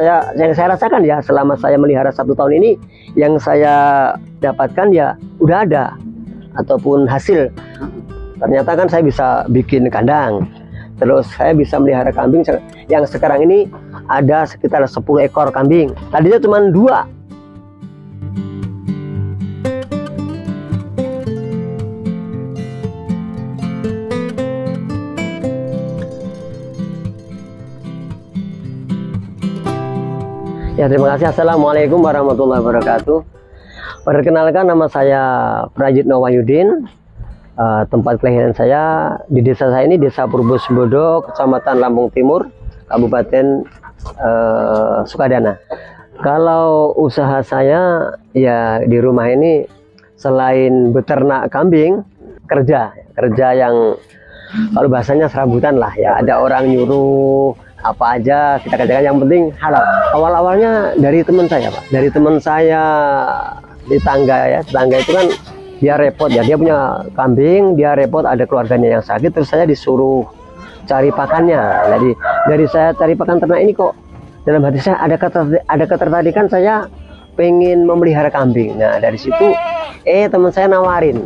yang saya rasakan ya selama saya melihara 1 tahun ini, yang saya dapatkan ya udah ada ataupun hasil. Ternyata kan saya bisa bikin kandang, terus saya bisa melihara kambing yang sekarang ini ada sekitar 10 ekor kambing. Tadinya cuma 2. Ya, terima kasih. Assalamualaikum warahmatullahi wabarakatuh. Perkenalkan, nama saya Prajitno Wahyudin. Tempat kelahiran saya di desa saya ini, Desa Purbosbodo, Kecamatan Lampung Timur, Kabupaten Sukadana. Kalau usaha saya ya di rumah ini, selain beternak kambing, kerja yang kalau bahasanya serabutan lah ya, ada orang nyuruh apa aja kita kerjakan, yang penting halal. Awal-awalnya dari teman saya, Pak. Dari teman saya di tangga ya, tetangga itu kan dia repot ya, dia punya kambing, dia repot, ada keluarganya yang sakit, terus saya disuruh cari pakannya. Jadi dari saya cari pakan ternak ini kok dalam hati saya ada ketertarikan, saya pengen memelihara kambing. Nah dari situ teman saya nawarin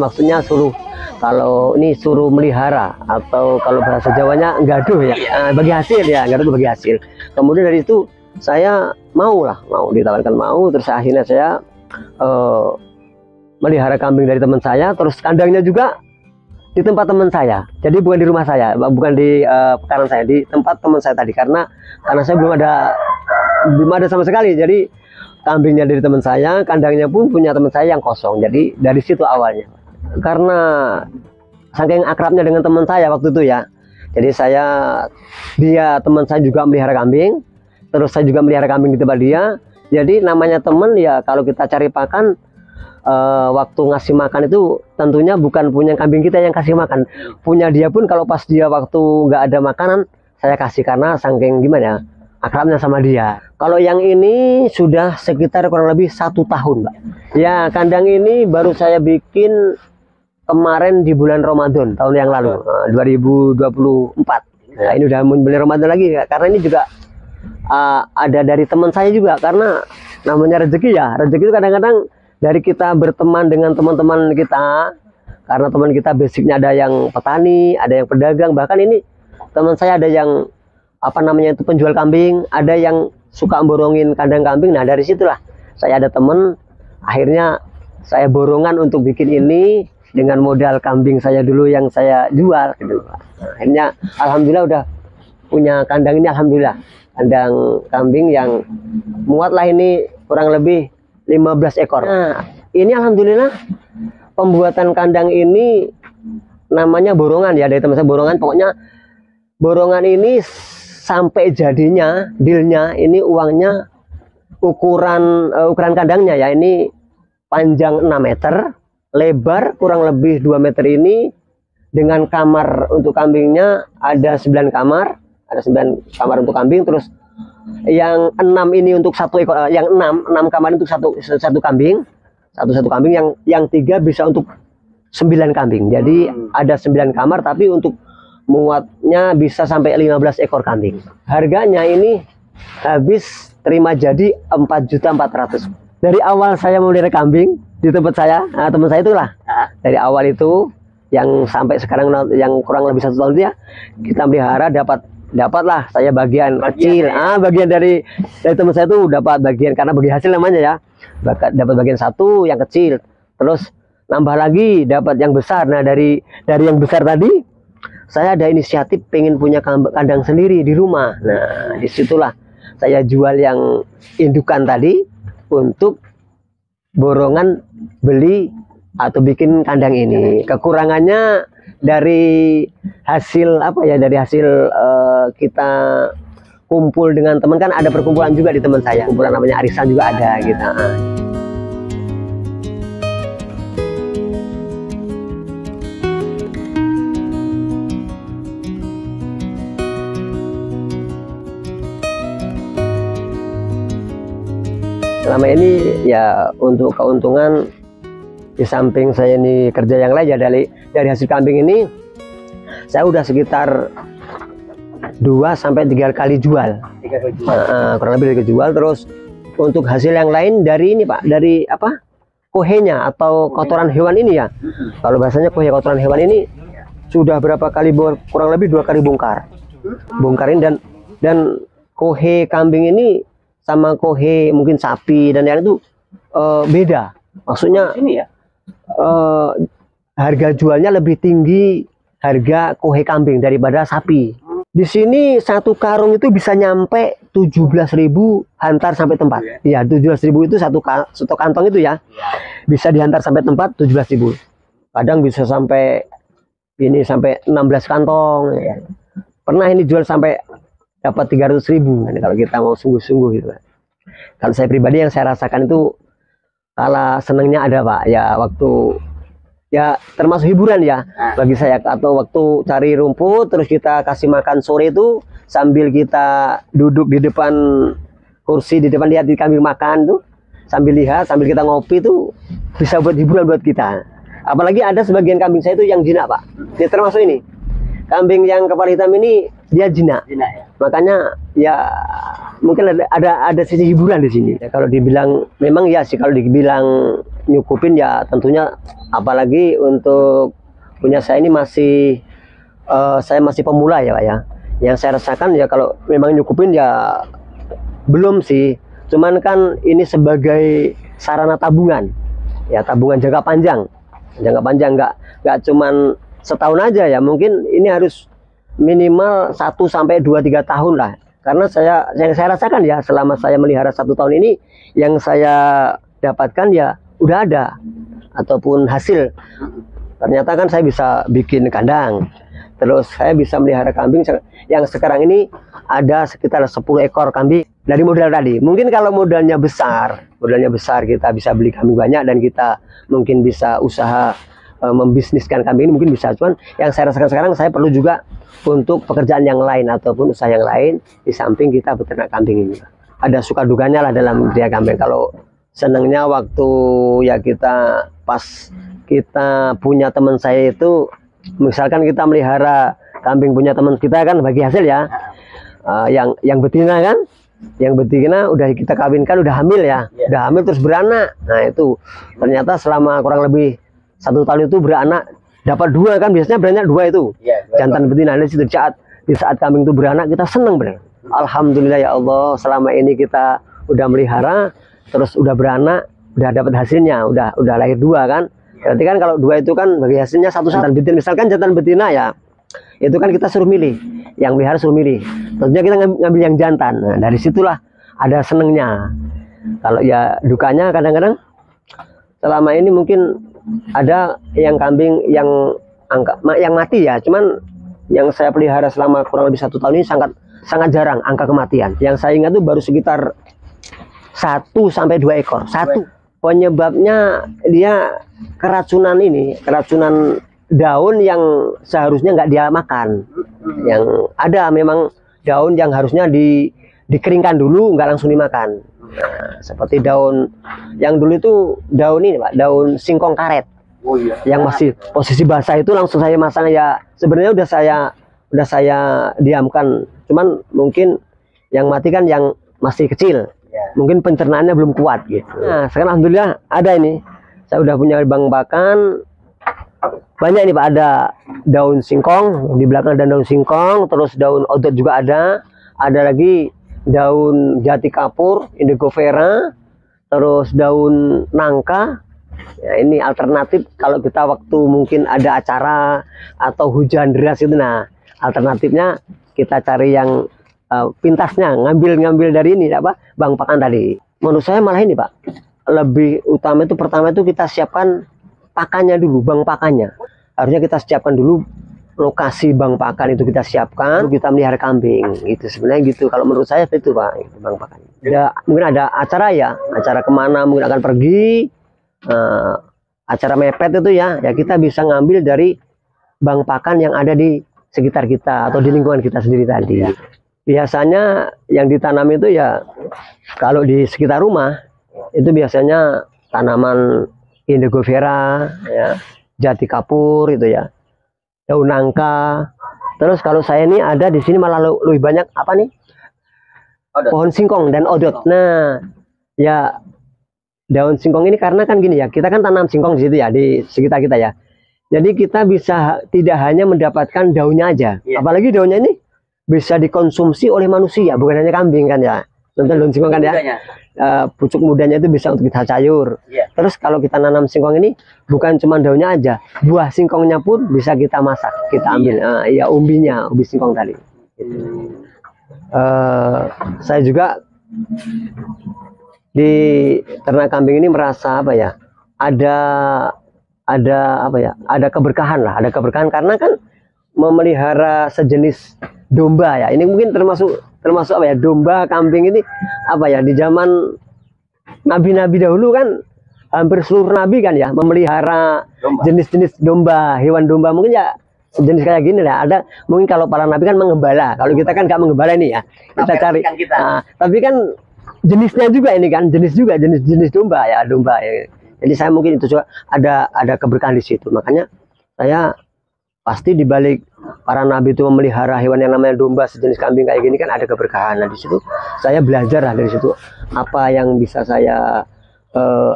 maksudnya suruh, kalau ini suruh melihara, atau kalau bahasa Jawanya nggaduh ya, bagi hasil ya, nggaduh bagi hasil. Kemudian dari itu saya mau ditawarkan, terus akhirnya saya melihara kambing dari teman saya, terus kandangnya juga di tempat teman saya, jadi bukan di rumah saya, bukan di pekaran saya, di tempat teman saya tadi, karena saya belum ada sama sekali. Jadi kambingnya dari teman saya, kandangnya pun punya teman saya yang kosong. Jadi dari situ awalnya, karena saking akrabnya dengan teman saya waktu itu ya, jadi teman saya juga melihara kambing, terus saya juga melihara kambing di tempat dia. Jadi namanya teman ya, kalau kita cari pakan, waktu ngasih makan itu tentunya bukan punya kambing kita yang kasih makan, punya dia pun kalau pas dia waktu nggak ada makanan saya kasih, karena saking gimana akrabnya sama dia. Kalau yang ini sudah sekitar kurang lebih 1 tahun, Mbak. Ya, kandang ini baru saya bikin kemarin di bulan Ramadan tahun yang lalu, 2024. Nah, ini udah mau beli Ramadan lagi ya, karena ini juga ada dari teman saya juga, karena namanya rezeki ya. Rezeki itu kadang-kadang dari kita berteman dengan teman-teman kita, karena teman kita basicnya ada yang petani, ada yang pedagang, bahkan ini teman saya ada yang penjual kambing, ada yang suka borongin kandang kambing. Nah dari situlah saya ada teman, akhirnya saya borongan untuk bikin ini dengan modal kambing saya dulu yang saya jual gitu. Nah, akhirnya alhamdulillah udah punya kandang ini, alhamdulillah kandang kambing yang muat lah, ini kurang lebih 15 ekor. Nah, ini alhamdulillah pembuatan kandang ini namanya borongan ya, dari teman saya borongan. Pokoknya borongan ini sampai jadinya, dealnya ini uangnya ukuran kandangnya ya, ini panjang 6 meter, lebar kurang lebih 2 meter ini, dengan kamar untuk kambingnya ada 9 kamar, untuk kambing. Terus yang 6 ini untuk 1 ekor, yang 6 kamar untuk satu kambing, satu kambing, yang 3 bisa untuk 9 kambing. Jadi ada 9 kamar, tapi untuk muatnya bisa sampai 15 ekor kambing. Harganya ini habis terima jadi 4.400.000. Dari awal saya memelihara kambing di tempat saya, teman saya itulah, dari awal itu yang sampai sekarang yang kurang lebih 1 tahun ya, kita melihara, dapatlah saya bagian kecil, bagian dari teman saya itu dapat bagian, karena bagi hasil namanya ya, dapat bagian 1 yang kecil, terus nambah lagi dapat yang besar. Nah dari yang besar tadi saya ada inisiatif pengen punya kandang sendiri di rumah. Nah disitulah saya jual yang indukan tadi untuk borongan beli atau bikin kandang ini. Kekurangannya dari hasil kita kumpul dengan teman, kan ada perkumpulan juga di teman saya, kumpulan namanya arisan juga ada gitu. Selama ini ya untuk keuntungan, di samping saya ini kerja yang lain ya, dari hasil kambing ini saya udah sekitar 2 sampai 3 kali jual. kurang lebih kejual. Terus untuk hasil yang lain dari ini Pak, dari apa, kohenya atau kotoran hewan ini ya. Kalau bahasanya kohe, kotoran hewan ini sudah berapa kali, kurang lebih 2 kali bongkarin. Dan kohe kambing ini sama kohe mungkin sapi dan yang itu beda. Maksudnya ini ya, harga jualnya lebih tinggi harga kohe kambing daripada sapi. Di sini satu karung itu bisa nyampe 17.000 hantar sampai tempat. Iya, 17.000 itu satu kantong itu ya. Bisa dihantar sampai tempat 17.000. Kadang bisa sampai ini sampai 16 kantong ya. Pernah ini jual sampai dapat 300.000 kalau kita mau sungguh-sungguh gitu. Kalau saya pribadi yang saya rasakan itu kalah senengnya ada Pak, ya waktu ya termasuk hiburan ya bagi saya, atau waktu cari rumput terus kita kasih makan sore itu sambil kita duduk di depan kursi, di depan lihat di kambing makan tuh, sambil lihat sambil kita ngopi tuh bisa buat hiburan buat kita. Apalagi ada sebagian kambing saya itu yang jinak Pak, dia termasuk ini kambing yang kepala hitam ini dia jinak ya? Makanya ya mungkin ada sisi hiburan di sini ya. Kalau dibilang memang ya sih, kalau dibilang nyukupin ya tentunya, apalagi untuk punya saya ini saya masih pemula ya Pak ya. Yang saya rasakan ya kalau memang nyukupin ya belum sih, cuman kan ini sebagai sarana tabungan ya, tabungan jangka panjang nggak cuman setahun aja ya, mungkin ini harus minimal 1 sampai 2-3 tahun lah. Karena yang saya rasakan ya selama saya melihara 1 tahun ini, yang saya dapatkan ya udah ada ataupun hasil. Ternyata kan saya bisa bikin kandang, terus saya bisa melihara kambing yang sekarang ini ada sekitar 10 ekor kambing dari modal tadi. Mungkin kalau modalnya besar kita bisa beli kambing banyak dan kita mungkin bisa usaha membisniskan kambing ini, mungkin bisa. Cuman yang saya rasakan sekarang, saya perlu juga untuk pekerjaan yang lain ataupun usaha yang lain di samping kita beternak kambing ini. Ada suka duganya lah dalam dia kambing. Kalau senangnya waktu ya kita pas kita punya teman saya itu, misalkan kita melihara kambing punya teman kita kan bagi hasil ya, yang betina kan, yang betina udah kita kawinkan, udah hamil ya, udah hamil terus beranak. Nah itu ternyata selama kurang lebih 1 tahun itu beranak, dapat 2 kan, biasanya beranak 2 itu jantan betina. Di saat kambing itu beranak kita seneng bener. Alhamdulillah ya Allah, selama ini kita udah melihara terus udah beranak, udah dapat hasilnya, udah lahir 2 kan. Berarti kan kalau 2 itu kan bagi hasilnya 1 jantan betina. Misalkan jantan betina ya, itu kan kita suruh milih, yang melihara suruh milih. Tentunya kita ngambil yang jantan. Nah, dari situlah ada senengnya. Kalau ya dukanya kadang-kadang selama ini mungkin ada yang kambing yang mati ya. Cuman yang saya pelihara selama kurang lebih 1 tahun ini sangat jarang angka kematian. Yang saya ingat tuh baru sekitar 1 sampai 2 ekor. Penyebabnya dia keracunan daun yang seharusnya nggak dia makan. Yang ada memang daun yang harusnya dikeringkan dulu, nggak langsung dimakan. Nah, seperti daun yang dulu itu daun ini Pak, daun singkong karet. Yang masih posisi basah itu langsung saya masang ya. Sebenarnya udah saya diamkan, cuman mungkin yang mati kan yang masih kecil, mungkin pencernaannya belum kuat gitu. Nah sekarang alhamdulillah ada ini, saya udah punya bang pakan banyak ini Pak. Ada daun singkong, di belakang ada daun singkong, terus daun odot juga ada lagi daun jati kapur, indigo vera, terus daun nangka. Ya, ini alternatif kalau kita waktu mungkin ada acara atau hujan deras itu. Nah alternatifnya kita cari yang pintasnya, ngambil dari ini apa, bang pakan tadi. Menurut saya malah ini Pak, lebih utama itu pertama itu kita siapkan pakannya dulu, bang pakannya. Harusnya kita siapkan dulu lokasi bang pakan, itu kita siapkan, kita melihara kambing gitu. Sebenarnya gitu kalau menurut saya itu Pak, itu bang pakan. Mungkin ada acara ya, acara kemana mungkin akan pergi, acara mepet itu ya kita bisa ngambil dari bang pakan yang ada di sekitar kita atau di lingkungan kita sendiri tadi. Biasanya yang ditanam itu ya kalau di sekitar rumah itu biasanya tanaman indigo vera ya, jati kapur itu ya, daun nangka. Terus kalau saya ini ada di sini malah lebih banyak apa nih, pohon singkong dan odot. Nah, ya daun singkong ini karena kan gini ya, kita kan tanam singkong di situ ya, di sekitar kita ya. Jadi kita bisa tidak hanya mendapatkan daunnya aja, apalagi daunnya ini bisa dikonsumsi oleh manusia, bukan hanya kambing kan ya. Contoh daun singkong kan ya, pucuk mudanya itu bisa untuk kita sayur. Terus kalau kita nanam singkong ini bukan cuma daunnya aja, buah singkongnya pun bisa kita masak, kita ambil. Ya umbinya, umbi singkong tadi. Saya juga di ternak kambing ini merasa apa ya, ada apa ya, ada keberkahan lah, ada keberkahan karena kan memelihara sejenis domba ya. Ini mungkin termasuk apa ya, domba, kambing ini apa ya, di zaman nabi-nabi dahulu kan hampir seluruh nabi kan ya memelihara jenis-jenis domba, hewan domba mungkin ya sejenis kayak gini lah. Ada mungkin kalau para nabi kan mengembala, kalau kita kan nggak mengembala ini ya, kita cari. Tapi kan jenisnya juga ini kan, jenis domba ya, domba ya. Jadi saya mungkin itu juga ada keberkahan di situ. Makanya saya pasti dibalik para nabi itu memelihara hewan yang namanya domba sejenis kambing kayak gini kan ada keberkahan. Nah di situ saya belajar lah dari situ apa yang bisa saya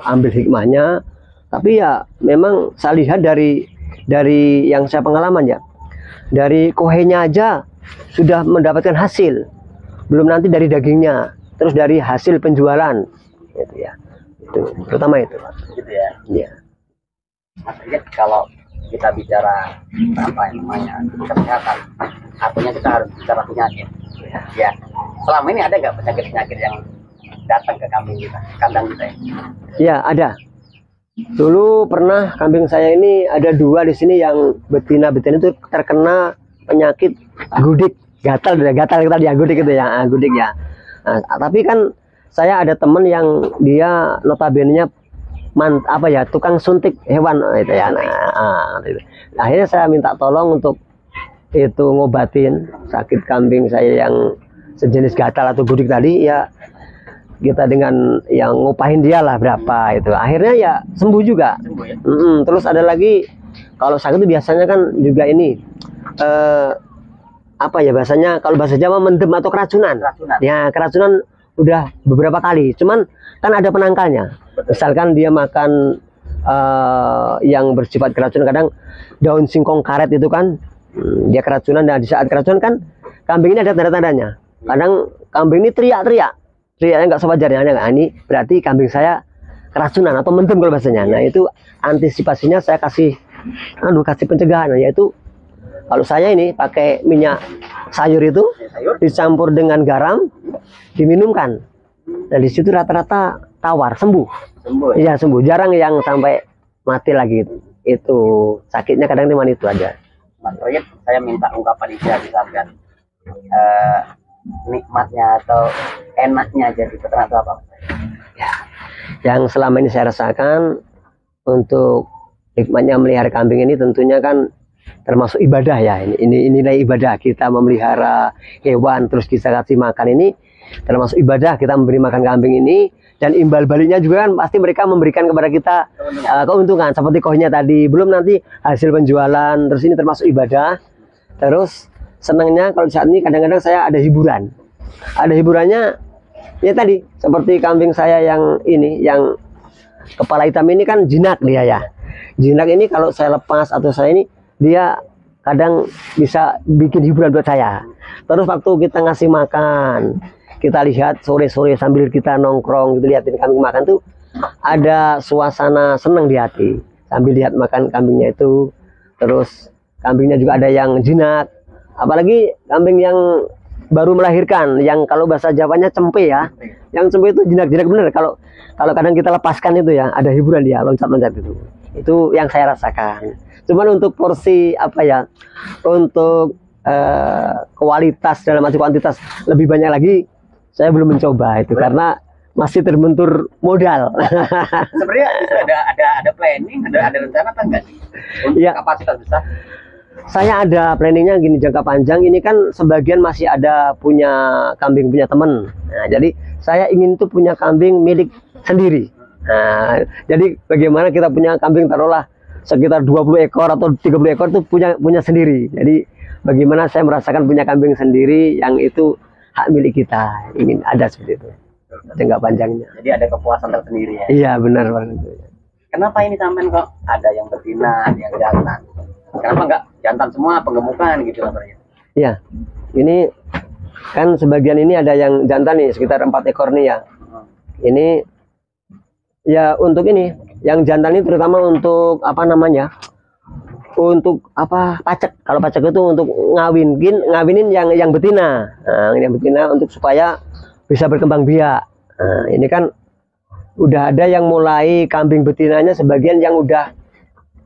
ambil hikmahnya. Tapi ya memang saya lihat dari yang saya pengalaman ya, dari kohenya aja sudah mendapatkan hasil, belum nanti dari dagingnya, terus dari hasil penjualan gitu ya. Itu terutama itu gitu ya. Iya. Artinya kalau kita bicara apa namanya kesehatan, artinya kita harus bicara penyakit. Ya. Selama ini ada nggak penyakit yang datang ke kambing kita, kandang kita? Iya ada. Dulu pernah kambing saya ini ada 2 di sini yang betina itu terkena penyakit gudik, gatal kita dia gudik itu ya, gudik ya. Nah, tapi kan saya ada teman yang dia notabene-nya apa ya, tukang suntik hewan itu ya. Akhirnya saya minta tolong untuk itu ngobatin sakit kambing saya yang sejenis gatal atau gudik tadi ya. Kita dengan yang ngupahin dia lah berapa itu, akhirnya ya sembuh juga. Terus ada lagi kalau sakit itu biasanya kan juga ini apa ya bahasanya, kalau bahasa Jawa mendem atau keracunan. Ya keracunan udah beberapa kali, cuman kan ada penangkalnya. Misalkan dia makan yang bersifat keracunan, kadang daun singkong karet itu kan dia keracunan, dan di saat keracunan kan kambing ini ada tanda-tandanya. Kadang kambing ini teriaknya nggak sewajarnya. Nah, ini berarti kambing saya keracunan atau mendem kalau bahasanya. Nah itu antisipasinya saya kasih pencegahan, yaitu kalau saya ini pakai minyak sayur itu dicampur dengan garam diminumkan. Nah di situ rata-rata tawar sembuh. Iya sembuh, jarang yang sampai mati lagi. Itu sakitnya kadang cuma itu aja. Mas Royet, saya minta ungkapan ijazah sampean. Nikmatnya atau enaknya jadi peternak itu apa? Ya, yang selama ini saya rasakan untuk nikmatnya melihara kambing ini tentunya kan termasuk ibadah ya. Ini nilai ibadah kita memelihara hewan terus kita kasih makan, ini termasuk ibadah kita memberi makan kambing ini, dan imbal baliknya juga kan pasti mereka memberikan kepada kita keuntungan seperti kohnya tadi, belum nanti hasil penjualan. Terus ini termasuk ibadah. Terus senangnya kalau saat ini kadang-kadang saya ada hiburannya ya tadi seperti kambing saya yang ini, yang kepala hitam ini kan jinak dia ya. Jinak ini kalau saya lepas atau saya ini, dia kadang bisa bikin hiburan buat saya. Terus waktu kita ngasih makan, kita lihat sore-sore sambil kita nongkrong gitu lihatin kambing makan tuh ada suasana senang di hati sambil lihat makan kambingnya itu. Terus kambingnya juga ada yang jinak, apalagi kambing yang baru melahirkan, yang kalau bahasa Jawanya cempe ya, yang cempe itu jinak-jinak bener. Kalau kadang kita lepaskan itu ya ada hiburan dia loncat-loncat itu yang saya rasakan. Cuman untuk porsi apa ya, untuk kualitas dalam arti kuantitas lebih banyak lagi saya belum mencoba itu karena masih terbentur modal. Sebenarnya ada planning, ada rencana apa enggak sih untuk kapasitas besar? Saya ada planningnya gini, jangka panjang ini kan sebagian masih ada punya kambing punya temen. Nah, jadi saya ingin tuh punya kambing milik sendiri. Nah, jadi bagaimana kita punya kambing taruhlah sekitar 20 ekor atau 30 ekor tuh punya sendiri. Jadi bagaimana saya merasakan punya kambing sendiri yang itu hak milik kita, ingin ada seperti itu. Jangka panjangnya. Jadi ada kepuasan tersendiri ya. Iya benar banget. Kenapa ini sampean kok ada yang betina, ada yang jantan? Kenapa nggak jantan semua penggemukan gitu sebenarnya? Iya, ini kan sebagian ini ada yang jantan nih, sekitar 4 ekor nih ya. Ini ya untuk ini, yang jantan ini terutama untuk apa namanya? Untuk apa, pacek. Kalau pacek itu untuk ngawinin yang betina. Nah, yang betina untuk supaya bisa berkembang biak. Nah, ini kan udah ada yang mulai kambing betinanya sebagian yang udah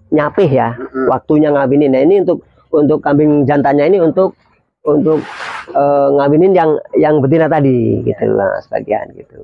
nyapih ya, waktunya ngawinin. Nah, ini untuk kambing jantannya ini untuk ngawinin yang betina tadi gitu lah, sebagian gitu.